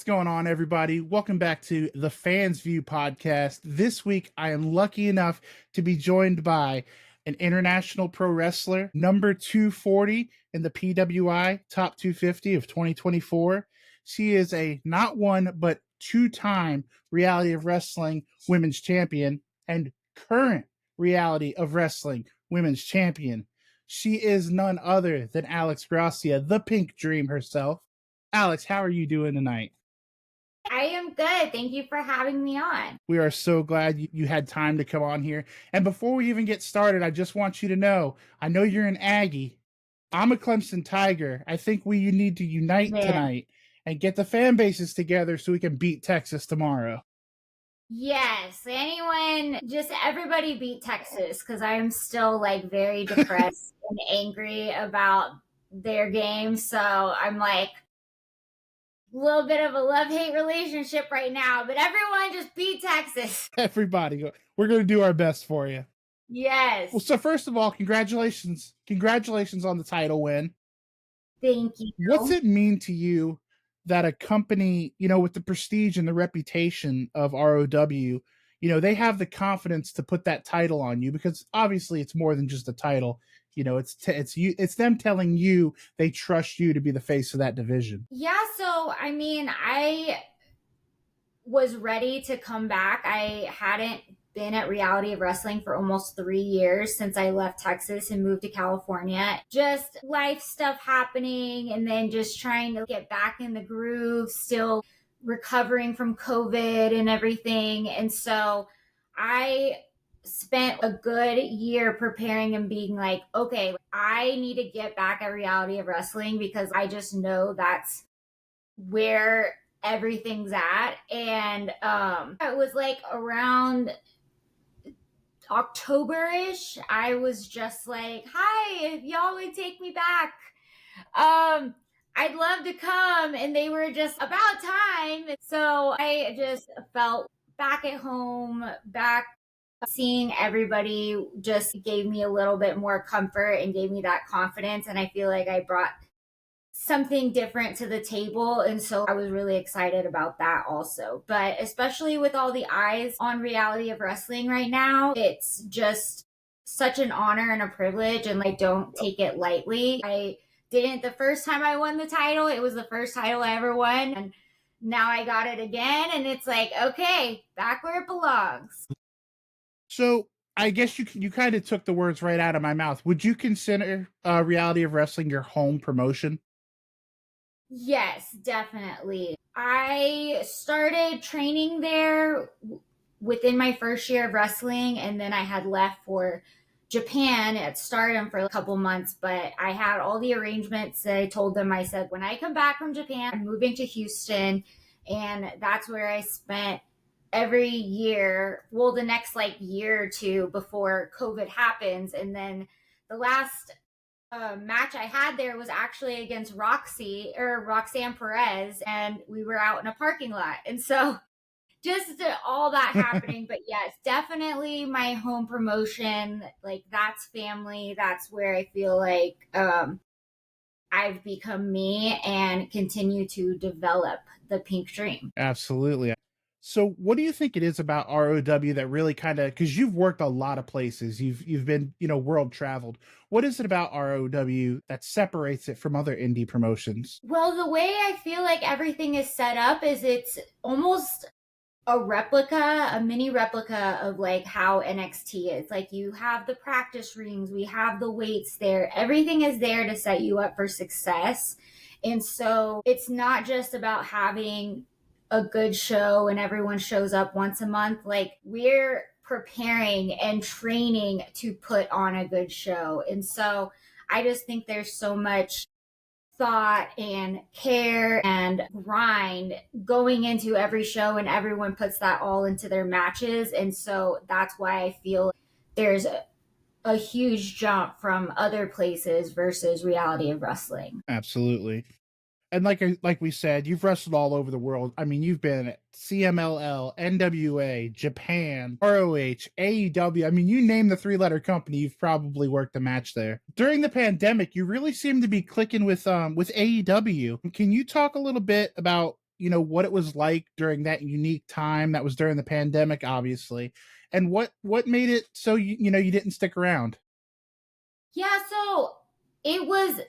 What's going on, everybody? Welcome back to the Fans View podcast. This week, I am lucky enough to be joined by an international pro wrestler, number 240 in the PWI Top 250 of 2024. She is a not one, but two-time Reality of Wrestling Women's Champion and current Reality of Wrestling Women's Champion. She is none other than Alex Gracia, the Pink Dream herself. Alex, how are you doing tonight? I am good. Thank you for having me on. We are so glad you had time to come on here. And before we even get started, I just want you to know, I know you're an Aggie. I'm a Clemson Tiger. I think we need to unite tonight and get the fan bases together so we can beat Texas tomorrow. Yes, everybody beat Texas, because I am still very depressed and angry about their game. So I'm like a little bit of a love-hate relationship right now, but everyone just beat Texas. Everybody, we're going to do our best for you. Yes. Well, so first of all, congratulations. Congratulations on the title win. Thank you. What's it mean to you that a company, with the prestige and the reputation of ROW, they have the confidence to put that title on you? Because obviously it's more than just a title. It's them telling you they trust you to be the face of that division. Yeah, so I was ready to come back. I hadn't been at Reality of Wrestling for almost 3 years since I left Texas and moved to California. Just life stuff happening, and then just trying to get back in the groove, still recovering from COVID and everything. And so I spent a good year preparing and being like, okay, I need to get back at Reality of Wrestling, because I just know that's where everything's at. And it was around October-ish, I was just like, hi, if y'all would take me back, I'd love to come. And they were just, about time. So I just felt back at home, back seeing everybody just gave me a little bit more comfort and gave me that confidence. And I feel like I brought something different to the table. And so I was really excited about that also. But especially with all the eyes on Reality of Wrestling right now, it's just such an honor and a privilege, and I don't take it lightly. I didn't the first time I won the title. It was the first title I ever won. And now I got it again. And it's like, okay, back where it belongs. So I guess you kind of took the words right out of my mouth. Would you consider Reality of Wrestling your home promotion? Yes, definitely. I started training there within my first year of wrestling, and then I had left for Japan at Stardom for a couple months, but I had all the arrangements. I told them, I said, when I come back from Japan, I'm moving to Houston, and that's where I spent every year, well, the next year or two before COVID happens. And then the last match I had there was actually against Roxanne Perez, and we were out in a parking lot. And so just all that happening. But yes, definitely my home promotion, that's family. That's where I feel like I've become me and continue to develop the Pink Dream. Absolutely. So what do you think it is about ROW that really kind of, because you've worked a lot of places, you've been, world traveled. What is it about ROW that separates it from other indie promotions? Well, the way I feel like everything is set up is it's almost a mini replica of how NXT is. You have the practice rings, we have the weights there. Everything is there to set you up for success. And so it's not just about having a good show and everyone shows up once a month. We're preparing and training to put on a good show. And so I just think there's so much thought and care and grind going into every show, and everyone puts that all into their matches. And so that's why I feel there's a huge jump from other places versus Reality of Wrestling. Absolutely. And like we said, you've wrestled all over the world. I mean, you've been at CMLL, NWA, Japan, ROH, AEW. I mean, you name the 3-letter company, you've probably worked a match there. During the pandemic, you really seem to be clicking with AEW. Can you talk a little bit about what it was like during that unique time that was during the pandemic, obviously, and what made it so you didn't stick around? Yeah, so it was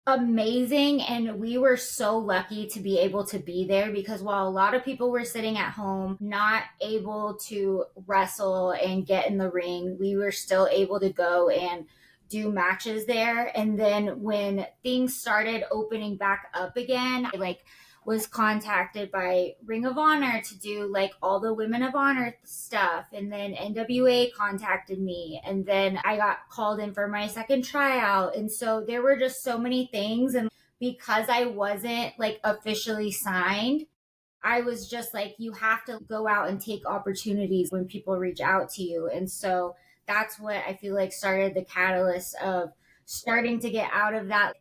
amazing, and we were so lucky to be able to be there, because while a lot of people were sitting at home not able to wrestle and get in the ring, we were still able to go and do matches there. And then when things started opening back up again, I was contacted by Ring of Honor to do like all the Women of Honor stuff, and then NWA contacted me, and then I got called in for my second tryout. And so there were just so many things, and because I wasn't like officially signed, I was just like, you have to go out and take opportunities when people reach out to you. And so that's what I feel like started the catalyst of starting to get out of that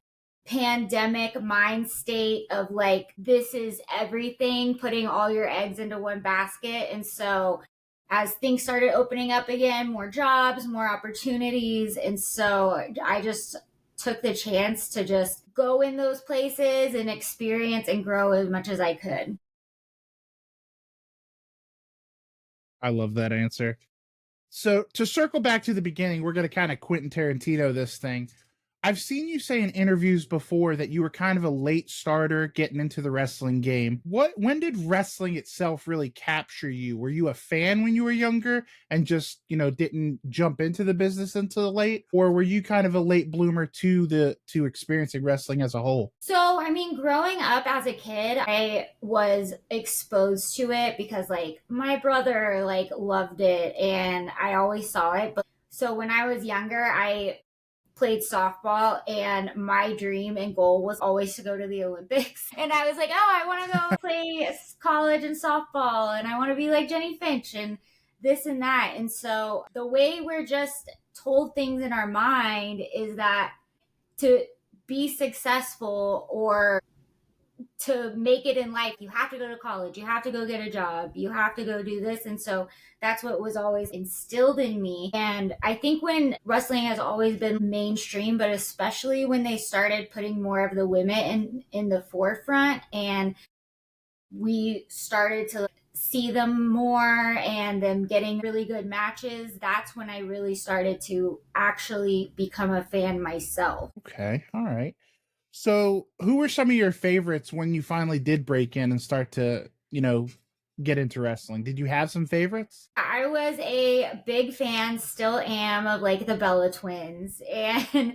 pandemic mind state of like, this is everything, putting all your eggs into one basket. And so as things started opening up again, more jobs, more opportunities. And so I just took the chance to just go in those places and experience and grow as much as I could. I love that answer. So to circle back to the beginning, we're going to kind of Quentin Tarantino this thing. I've seen you say in interviews before that you were kind of a late starter getting into the wrestling game. When did wrestling itself really capture you? Were you a fan when you were younger and just, didn't jump into the business until late? Or were you kind of a late bloomer to experiencing wrestling as a whole? So, I mean, growing up as a kid, I was exposed to it because like my brother like loved it and I always saw it. But so when I was younger, I played softball, and my dream and goal was always to go to the Olympics. And I was like, oh, I want to go play college and softball, and I want to be like Jenny Finch and this and that. And so the way we're just told things in our mind is that to be successful or to make it in life, you have to go to college, you have to go get a job, you have to go do this. And so that's what was always instilled in me. And I think when wrestling has always been mainstream, but especially when they started putting more of the women in the forefront, and we started to see them more and them getting really good matches, that's when I really started to actually become a fan myself. Okay. All right. So, who were some of your favorites when you finally did break in and start to, get into wrestling? Did you have some favorites? I was a big fan, still am, of like the Bella twins and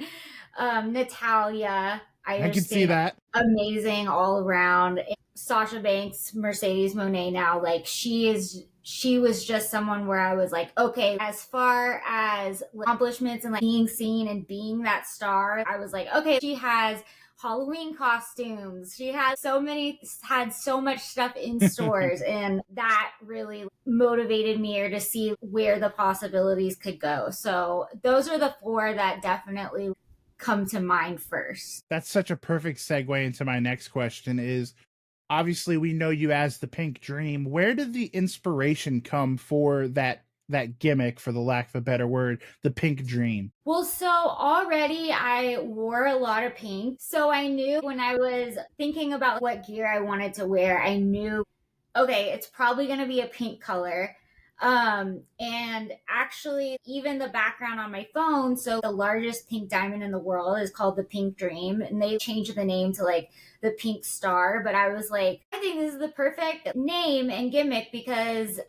Natalia. I I could just see think that. amazing all around. Sasha Banks, Mercedes Monet now, like she was just someone where I was like, okay, as far as accomplishments and like being seen and being that star, I was like, okay, she has Halloween costumes. She had so much stuff in stores, and that really motivated me or to see where the possibilities could go. So those are the four that definitely come to mind first. That's such a perfect segue into my next question is obviously we know you as the Pink Dream. Where did the inspiration come for that gimmick, for the lack of a better word, the Pink Dream? Well, so already I wore a lot of pink. So I knew when I was thinking about what gear I wanted to wear, I knew, okay, it's probably going to be a pink color. And actually, even the background on my phone, so the largest pink diamond in the world is called the Pink Dream, and they changed the name to like the Pink Star. But I was like, I think this is the perfect name and gimmick because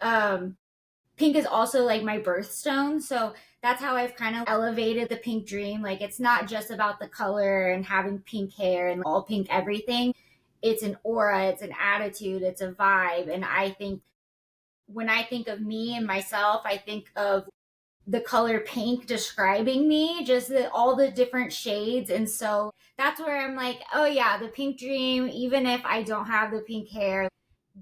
pink is also like my birthstone. So that's how I've kind of elevated the Pink Dream. Like, it's not just about the color and having pink hair and all pink everything. It's an aura, it's an attitude, it's a vibe. And I think when I think of me and myself, I think of the color pink describing me, just all the different shades. And so that's where I'm like, oh yeah, the Pink Dream, even if I don't have the pink hair,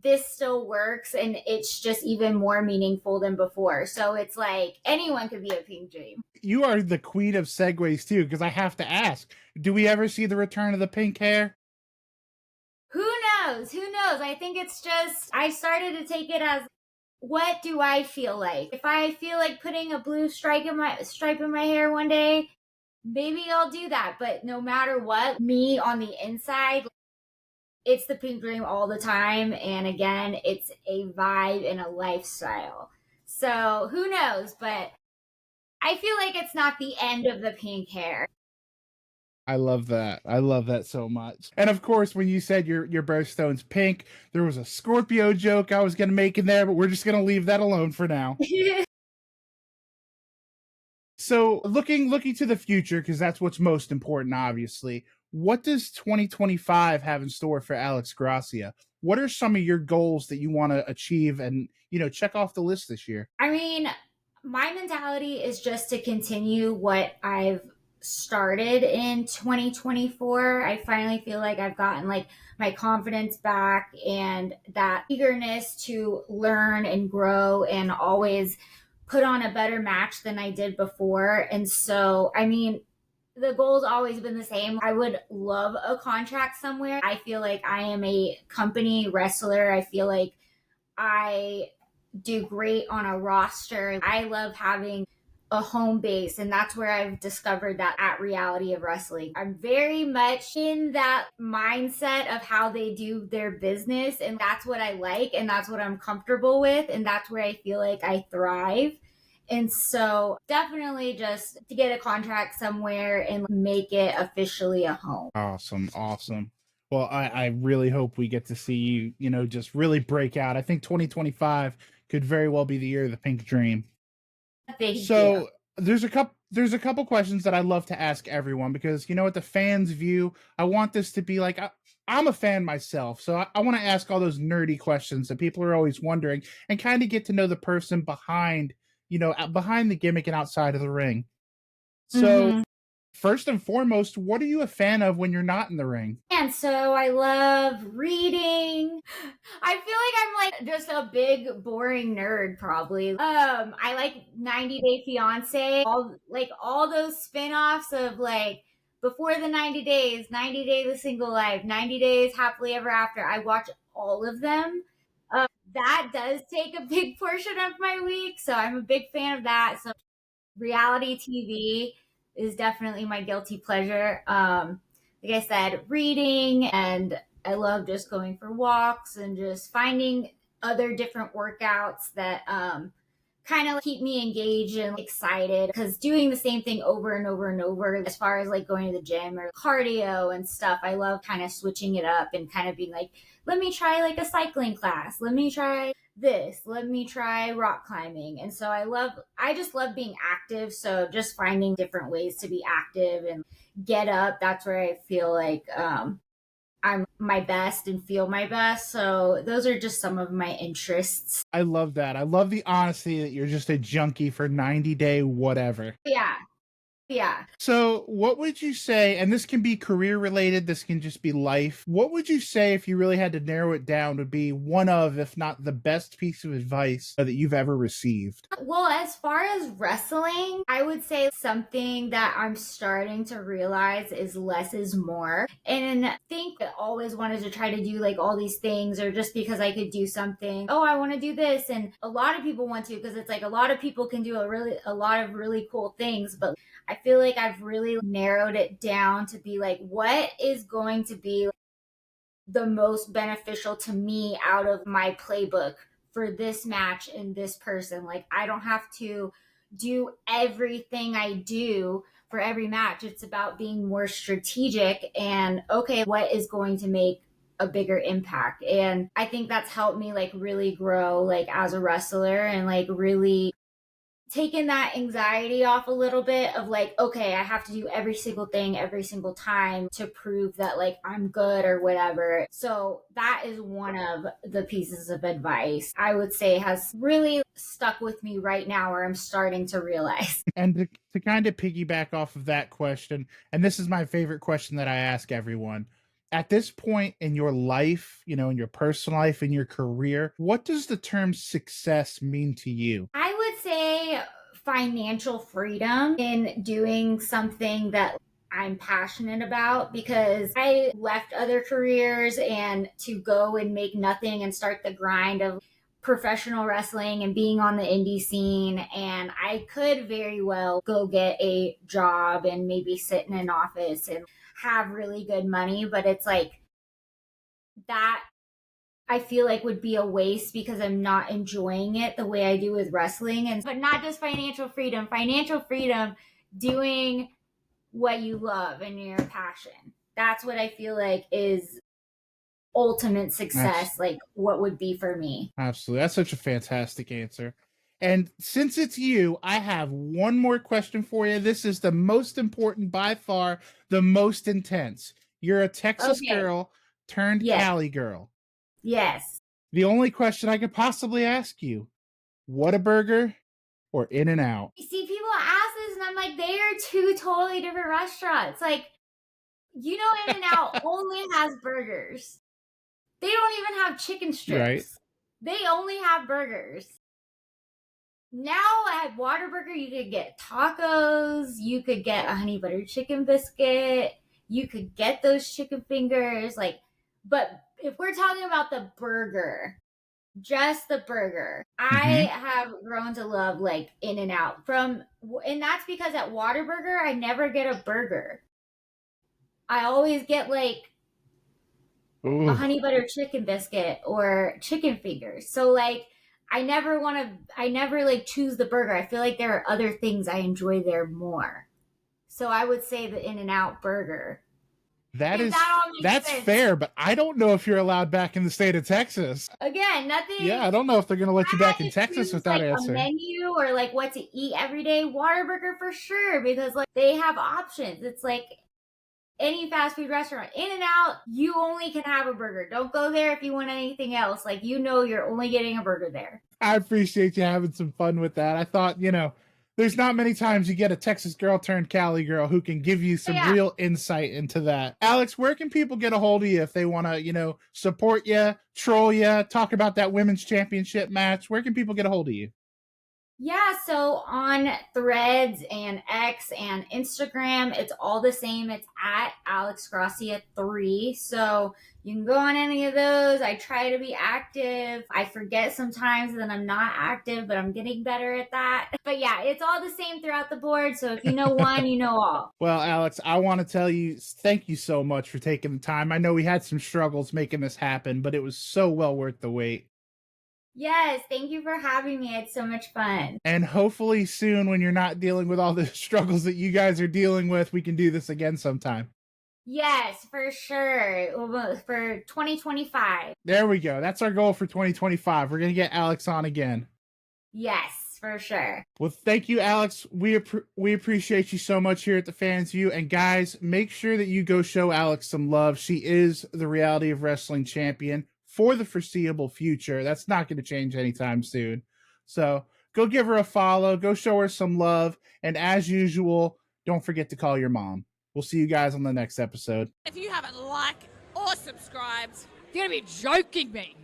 this still works, and it's just even more meaningful than before. So it's like anyone could be a Pink Dream. You are the queen of segues too, because I have to ask, do we ever see the return of the pink hair? Who knows? Who knows? I think it's just, I started to take it as, what do I feel like? If I feel like putting a blue stripe in my hair one day, maybe I'll do that. But no matter what, me on the inside, it's the pink dream all the time. And again, it's a vibe and a lifestyle. So who knows? But I feel like it's not the end of the pink hair. I love that. I love that so much. And of course, when you said your birthstone's pink, there was a Scorpio joke I was gonna make in there, but we're just gonna leave that alone for now. So looking to the future, because that's what's most important, obviously. What does 2025 have in store for Alex Gracia? What are some of your goals that you want to achieve and check off the list this year? I mean, my mentality is just to continue what I've started in 2024. I finally feel like I've gotten like my confidence back and that eagerness to learn and grow and always put on a better match than I did before. And so, I mean, the goal's always been the same. I would love a contract somewhere. I feel like I am a company wrestler. I feel like I do great on a roster. I love having a home base, and that's where I've discovered that at Reality of Wrestling. I'm very much in that mindset of how they do their business, and that's what I like, and that's what I'm comfortable with, and that's where I feel like I thrive. And so, definitely just to get a contract somewhere and make it officially a home. Awesome, awesome. Well, I really hope we get to see you, just really break out. I think 2025 could very well be the year of the pink dream. Thank you. So there's a couple questions that I love to ask everyone because at the fans view, I want this to be like I'm a fan myself, so I want to ask all those nerdy questions that people are always wondering and kind of get to know the person behind the gimmick and outside of the ring. So Mhm. first and foremost, what are you a fan of when you're not in the ring? And so I love reading. I feel like I'm like just a big boring nerd probably. I like 90 Day Fiance, all those spin-offs of like before the 90 days, 90 Days of Single Life, 90 Days Happily Ever After. I watch all of them. That does take a big portion of my week, so I'm a big fan of that. So reality TV is definitely my guilty pleasure. Like I said, reading, and I love just going for walks and just finding other different workouts that kind of keep me engaged and excited because doing the same thing over and over and over as far as like going to the gym or cardio and stuff, I love kind of switching it up and kind of being like, let me try like a cycling class, let me try this, let me try rock climbing. And so I just love being active, so just finding different ways to be active and get up, that's where I feel like I'm my best and feel my best. So those are just some of my interests. I love that. I love the honesty that you're just a junkie for 90 day whatever. Yeah. Yeah. So, what would you say, and this can be career related, this can just be life. What would you say if you really had to narrow it down would be one of, if not the best piece of advice that you've ever received? Well, as far as wrestling, I would say something that I'm starting to realize is less is more. And I think I always wanted to try to do like all these things, or just because I could do something, oh, I want to do this. And a lot of people want to, because it's like a lot of people can do a lot of really cool things. But I feel like I've really narrowed it down to be like, what is going to be the most beneficial to me out of my playbook for this match and this person. Like, I don't have to do everything I do for every match. It's about being more strategic and, okay, what is going to make a bigger impact? And I think that's helped me like really grow like as a wrestler and like really taken that anxiety off a little bit of like, okay, I have to do every single thing every single time to prove that like I'm good or whatever. So that is one of the pieces of advice I would say has really stuck with me right now, where I'm starting to realize. And to kind of piggyback off of that question, and this is my favorite question that I ask everyone. At this point in your life, in your personal life, in your career, what does the term success mean to you? I would say financial freedom in doing something that I'm passionate about, because I left other careers and to go and make nothing and start the grind of professional wrestling and being on the indie scene. And I could very well go get a job and maybe sit in an office and have really good money, but it's like that I feel like would be a waste because I'm not enjoying it the way I do with wrestling. And but not just financial freedom, doing what you love and your passion. That's what I feel like is ultimate success, like what would be for me. Absolutely. That's such a fantastic answer. And since it's you, I have one more question for you. This is the most important by far, the most intense. You're a Texas girl turned Cali girl. Yes. The only question I could possibly ask you, Whataburger or In-N-Out? You see, people ask this, and I'm like, they are two totally different restaurants. Like, In-N-Out only has burgers. They don't even have chicken strips. Right. They only have burgers. Now at Whataburger, you could get tacos, you could get a honey butter chicken biscuit, you could get those chicken fingers, but if we're talking about the burger, just the burger, I have grown to love In-N-Out and that's because at Whataburger, I never get a burger. I always get a honey butter chicken biscuit or chicken fingers. So I never choose the burger. I feel like there are other things I enjoy there more. So I would say the In-N-Out burger. That's fair, but I don't know if you're allowed back in the state of Texas. Again, nothing. Yeah, I don't know if they're going to let you back in Texas with that answer. A menu or what to eat every day. Whataburger for sure, because they have options. It's like any fast food restaurant. In-N-Out, you only can have a burger. Don't go there if you want anything else. You're only getting a burger there. I appreciate you having some fun with that. I thought, there's not many times you get a Texas girl turned Cali girl who can give you some real insight into that. Alex, where can people get a hold of you if they want to, support you, troll you, talk about that women's championship match? Where can people get a hold of you? Yeah, so on Threads and X and Instagram, it's all the same. It's at Alex Gracia 3. So you can go on any of those. I try to be active. I forget sometimes that I'm not active, but I'm getting better at that. But yeah, it's all the same throughout the board. So if you know one, you know all. Well, Alex, I want to tell you, thank you so much for taking the time. I know we had some struggles making this happen, but it was so well worth the wait. Yes, thank you for having me. It's so much fun. And hopefully soon, when you're not dealing with all the struggles that you guys are dealing with, we can do this again sometime. Yes, for sure. For 2025. There we go. That's our goal for 2025. We're going to get Alex on again. Yes, for sure. Well, thank you, Alex. We appreciate you so much here at the Fans View. And guys, make sure that you go show Alex some love. She is the Reality of Wrestling champion for the foreseeable future. That's not going to change anytime soon. So go give her a follow. Go show her some love. And as usual, don't forget to call your mom. We'll see you guys on the next episode. If you haven't liked or subscribed, you're going to be joking me.